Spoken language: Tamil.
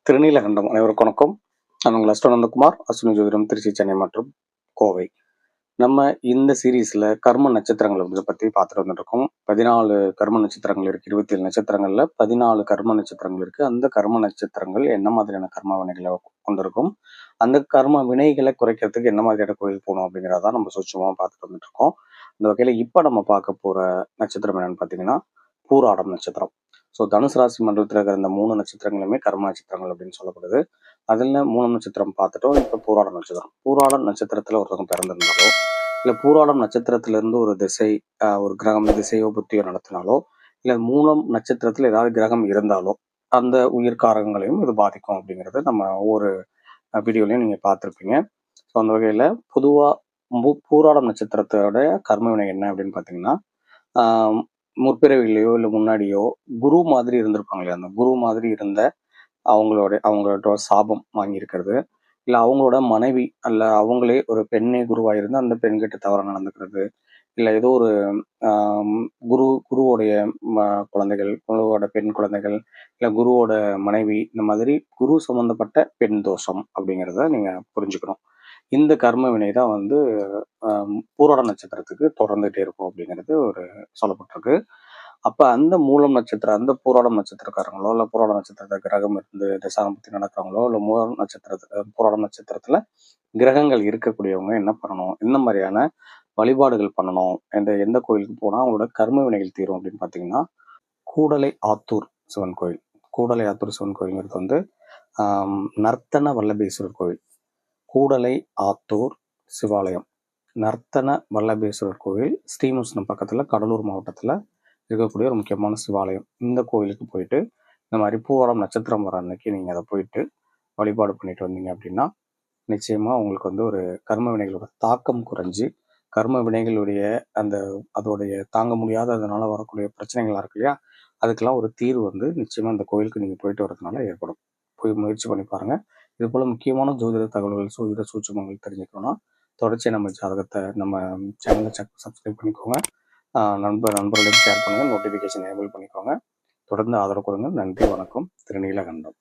திருநீலகண்டம் அனைவருக்கும் வணக்கம். நான் உங்கள் அஸ்ட்ரோனந்தகுமார், அஸ்வினி ஜோதிடம், திருச்சி, சென்னை மற்றும் கோவை. நம்ம இந்த சீரீஸ்ல கர்ம நட்சத்திரங்கள் அப்படின்றத பத்தி பார்த்துட்டு வந்துட்டு இருக்கோம். 14 கர்ம நட்சத்திரங்கள் இருக்கு. 27 நட்சத்திரங்கள்ல 14 கர்ம நட்சத்திரங்கள் இருக்கு. அந்த கர்ம நட்சத்திரங்கள் என்ன மாதிரியான கர்ம வினைகளை கொண்டிருக்கும், அந்த கர்ம வினைகளை குறைக்கிறதுக்கு என்ன மாதிரியான கோயில் போகணும் அப்படிங்கிறதான் நம்ம சூட்சமா பார்த்துட்டு வந்துட்டு இருக்கோம். இந்த வகையில இப்ப நம்ம பார்க்க போற நட்சத்திரம் என்னன்னு பார்த்தீங்கன்னா பூராடம் நட்சத்திரம். ஸோ தனுசு ராசி மண்டலத்தில் இருக்கிற இந்த 3 நட்சத்திரங்களுமே கர்ம நட்சத்திரங்கள் அப்படின்னு சொல்லப்படுது. அதில் 3 நட்சத்திரம் பார்த்துட்டோம். இப்போ பூராடம் நட்சத்திரம். பூராடம் நட்சத்திரத்தில் ஒருத்தவங்க பிறந்திருந்தாலோ இல்லை பூராடம் நட்சத்திரத்திலிருந்து ஒரு திசை, ஒரு கிரகம் திசையோ புத்தியோ நடத்தினாலோ, இல்லை மூலம் நட்சத்திரத்தில் ஏதாவது கிரகம் இருந்தாலோ அந்த உயிர்காரங்களையும் இது பாதிக்கும் அப்படிங்கிறது நம்ம ஒவ்வொரு வீடியோலையும் நீங்கள் பார்த்துருப்பீங்க. ஸோ அந்த வகையில் பொதுவாக பூராடம் நட்சத்திரத்தோட கர்ம வினை என்ன அப்படின்னு பார்த்தீங்கன்னா, முற்பிறவிலையோ இல்லை முன்னாடியோ குரு மாதிரி இருந்திருப்பாங்க இல்லையா, அந்த குரு மாதிரி இருந்த அவங்களோட சாபம் வாங்கியிருக்கிறது, இல்லை அவங்களோட மனைவி அல்ல அவங்களே ஒரு பெண்ணே குருவாக இருந்து அந்த பெண்கிட்ட தவறாக நடந்துக்கிறது, இல்லை ஏதோ ஒரு குருவோடைய குழந்தைகள், குருவோட பெண் குழந்தைகள், இல்லை குருவோட மனைவி, இந்த மாதிரி குரு சம்பந்தப்பட்ட பெண் தோஷம் அப்படிங்கிறத நீங்கள் புரிஞ்சுக்கணும். இந்த கர்ம வினை தான் வந்து பூராட நட்சத்திரத்துக்கு தொடர்ந்துகிட்டே இருக்கும் அப்படிங்கிறது ஒரு சொல்லப்பட்டிருக்கு. அப்ப அந்த மூலம் நட்சத்திரம், அந்த பூராடம் நட்சத்திரக்காரங்களோ இல்லை பூராட நட்சத்திரத்துல கிரகம் இருந்து தசாபத்தி நடக்கிறவங்களோ இல்லை மூலம் பூராடம் நட்சத்திரத்துல கிரகங்கள் இருக்கக்கூடியவங்க என்ன பண்ணணும், என்ன மாதிரியான வழிபாடுகள் பண்ணணும், எந்த கோயிலுக்கு போனா அவங்களோட கர்ம வினைகள் தீரும் அப்படின்னு பார்த்தீங்கன்னா, கூடலை ஆத்தூர் சிவன் கோயில். கூடலை ஆத்தூர் சிவன் கோயில்ங்கிறது வந்து நர்த்தன வல்லபேஸ்வரர் கோயில். கூடலை ஆத்தூர் சிவாலயம், நர்த்தன வல்லபேஸ்வரர் கோயில், ஸ்ரீமுஷ்ணம் பக்கத்தில் கடலூர் மாவட்டத்தில் இருக்கக்கூடிய ஒரு முக்கியமான சிவாலயம். இந்த கோயிலுக்கு போயிட்டு இந்த மாதிரி பூராடம் நட்சத்திரம் வர அன்னைக்கு நீங்கள் அதை போயிட்டு வழிபாடு பண்ணிட்டு வந்தீங்க அப்படின்னா நிச்சயமாக உங்களுக்கு வந்து ஒரு கர்ம வினைகளோட தாக்கம் குறைஞ்சி கர்ம வினைகளுடைய அதோடைய தாங்க முடியாத அதனால வரக்கூடிய பிரச்சனைகளாக இருக்கு இல்லையா, அதுக்கெல்லாம் ஒரு தீர்வு வந்து நிச்சயமாக அந்த கோயிலுக்கு நீங்கள் போயிட்டு வரதுனால ஏற்படும். போய் முயற்சி பண்ணி பாருங்கள். இது போல் முக்கியமான ஜோதிட தகவல்கள், ஜோதிட சூட்சுமங்கள் தெரிஞ்சுக்கணும்னா தொடர்ச்சியாக நம்ம ஜாதகத்தை நம்ம சேனலை சப்ஸ்கிரைப் பண்ணிக்கோங்க. நண்பர்களுக்கு ஷேர் பண்ணுங்கள். நோட்டிஃபிகேஷன் எனேபிள் பண்ணிக்கோங்க. தொடர்ந்து ஆதரவு கொடுங்க. நன்றி, வணக்கம். திருநீலகண்டம்.